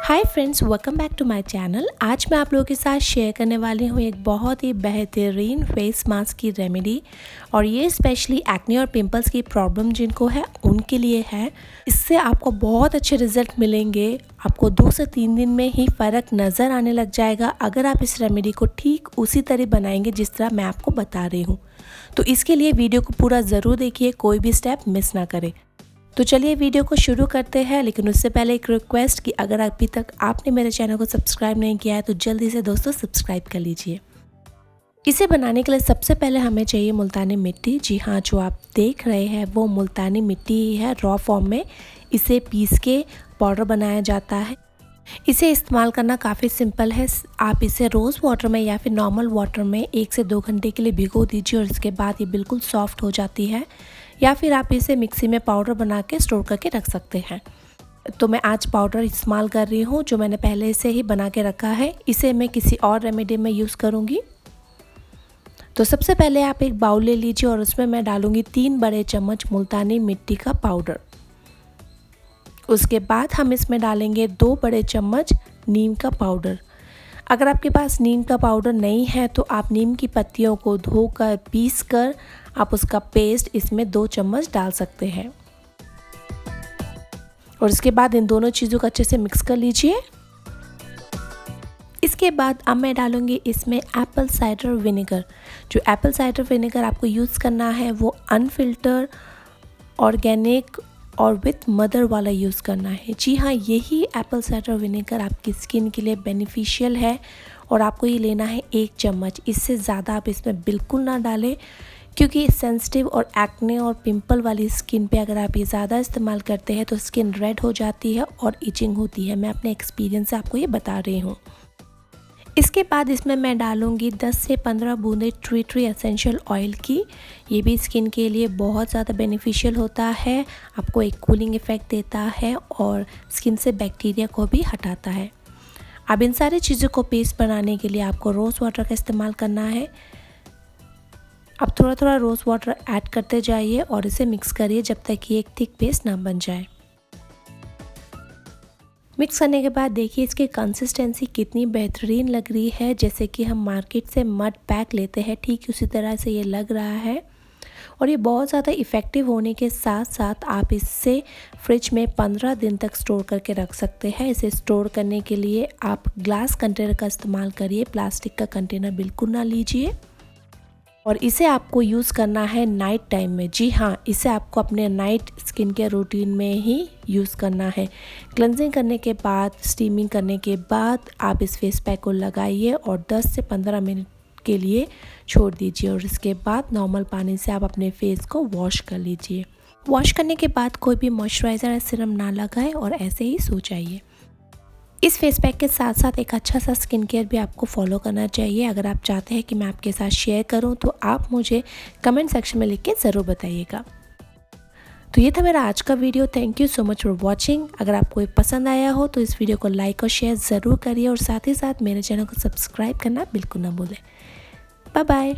Hi friends, welcome back to my channel. आज मैं आप लोगों के साथ शेयर करने वाली हूँ एक बहुत ही बेहतरीन फेस मास्क की रेमेडी। और ये स्पेशली एक्ने और पिंपल्स की प्रॉब्लम जिनको है उनके लिए है। इससे आपको बहुत अच्छे रिजल्ट मिलेंगे। आपको 2 से 3 दिन में ही फ़र्क नज़र आने लग जाएगा अगर आप इस रेमेडी को ठीक उसी तरह बनाएंगे जिस तरह मैं आपको बता रही हूँ। तो इसके लिए वीडियो को पूरा ज़रूर देखिए, कोई भी स्टेप मिस ना करें। तो चलिए वीडियो को शुरू करते हैं, लेकिन उससे पहले एक रिक्वेस्ट कि अगर अभी तक आपने मेरे चैनल को सब्सक्राइब नहीं किया है तो जल्दी से दोस्तों सब्सक्राइब कर लीजिए। इसे बनाने के लिए सबसे पहले हमें चाहिए मुल्तानी मिट्टी। जी हाँ, जो आप देख रहे हैं वो मुल्तानी मिट्टी ही है, रॉ फॉर्म में इसे पीस के पाउडर बनाया जाता है। इसे इस्तेमाल करना काफ़ी सिंपल है। आप इसे रोज़ वाटर में या फिर नॉर्मल वाटर में 1 से 2 घंटे के लिए भिगो दीजिए और इसके बाद ये बिल्कुल सॉफ्ट हो जाती है। या फिर आप इसे मिक्सी में पाउडर बना के स्टोर करके रख सकते हैं। तो मैं आज पाउडर इस्तेमाल कर रही हूँ जो मैंने पहले से ही बना के रखा है। इसे मैं किसी और रेमेडी में यूज़ करूँगी। तो सबसे पहले आप एक बाउल ले लीजिए और उसमें मैं डालूँगी 3 बड़े चम्मच मुल्तानी मिट्टी का पाउडर। उसके बाद हम इसमें डालेंगे 2 बड़े चम्मच नीम का पाउडर। अगर आपके पास नीम का पाउडर नहीं है तो आप नीम की पत्तियों को धोकर पीस कर आप उसका पेस्ट इसमें 2 चम्मच डाल सकते हैं। और इसके बाद इन दोनों चीज़ों को अच्छे से मिक्स कर लीजिए। इसके बाद अब मैं डालूँगी इसमें एप्पल साइडर विनेगर। जो एप्पल साइडर विनेगर आपको यूज़ करना है वो अनफिल्टर, ऑर्गेनिक और विथ मदर वाला यूज़ करना है। जी हाँ, यही एप्पल साइडर विनेगर आपकी स्किन के लिए बेनिफिशियल है और आपको ये लेना है 1 चम्मच। इससे ज़्यादा आप इसमें बिल्कुल ना डालें, क्योंकि सेंसिटिव और एक्ने और पिंपल वाली स्किन पे अगर आप ये ज़्यादा इस्तेमाल करते हैं तो स्किन रेड हो जाती है और इचिंग होती है। मैं अपने एक्सपीरियंस से आपको ये बता रही हूँ। इसके बाद इसमें मैं डालूँगी 10 से 15 बूंदे ट्री एसेंशियल ऑयल की। ये भी स्किन के लिए बहुत ज़्यादा बेनिफिशियल होता है, आपको एक कूलिंग इफ़ेक्ट देता है और स्किन से बैक्टीरिया को भी हटाता है। अब इन सारी चीज़ों को पेस्ट बनाने के लिए आपको रोज़ वाटर का इस्तेमाल करना है। अब थोड़ा थोड़ा रोज़ वाटर ऐड करते जाइए और इसे मिक्स करिए जब तक ये एक थिक पेस्ट ना बन जाए। मिक्स करने के बाद देखिए इसकी कंसिस्टेंसी कितनी बेहतरीन लग रही है। जैसे कि हम मार्केट से मड पैक लेते हैं, ठीक उसी तरह से ये लग रहा है। और ये बहुत ज़्यादा इफ़ेक्टिव होने के साथ साथ आप इससे फ्रिज में 15 दिन तक स्टोर करके रख सकते हैं। इसे स्टोर करने के लिए आप ग्लास कंटेनर का इस्तेमाल करिए, प्लास्टिक का कंटेनर बिल्कुल ना लीजिए। और इसे आपको यूज़ करना है नाइट टाइम में। जी हाँ, इसे आपको अपने नाइट स्किन केयर रूटीन में ही यूज़ करना है। क्लेंजिंग करने के बाद, स्टीमिंग करने के बाद आप इस फेस पैक को लगाइए और 10 से 15 मिनट के लिए छोड़ दीजिए। और इसके बाद नॉर्मल पानी से आप अपने फेस को वॉश कर लीजिए। वॉश करने के बाद कोई भी मॉइस्चराइज़र या सीरम ना लगाएं और ऐसे ही सो जाइए। इस फेस पैक के साथ साथ एक अच्छा सा स्किन केयर भी आपको फॉलो करना चाहिए। अगर आप चाहते हैं कि मैं आपके साथ शेयर करूं तो आप मुझे कमेंट सेक्शन में लिख के ज़रूर बताइएगा। तो ये था मेरा आज का video. Thank you so much for watching. अगर आपको ये पसंद आया हो तो इस वीडियो को लाइक और शेयर ज़रूर करिए और साथ ही साथ मेरे चैनल को सब्सक्राइब करना बिल्कुल ना भूलें। Bye bye.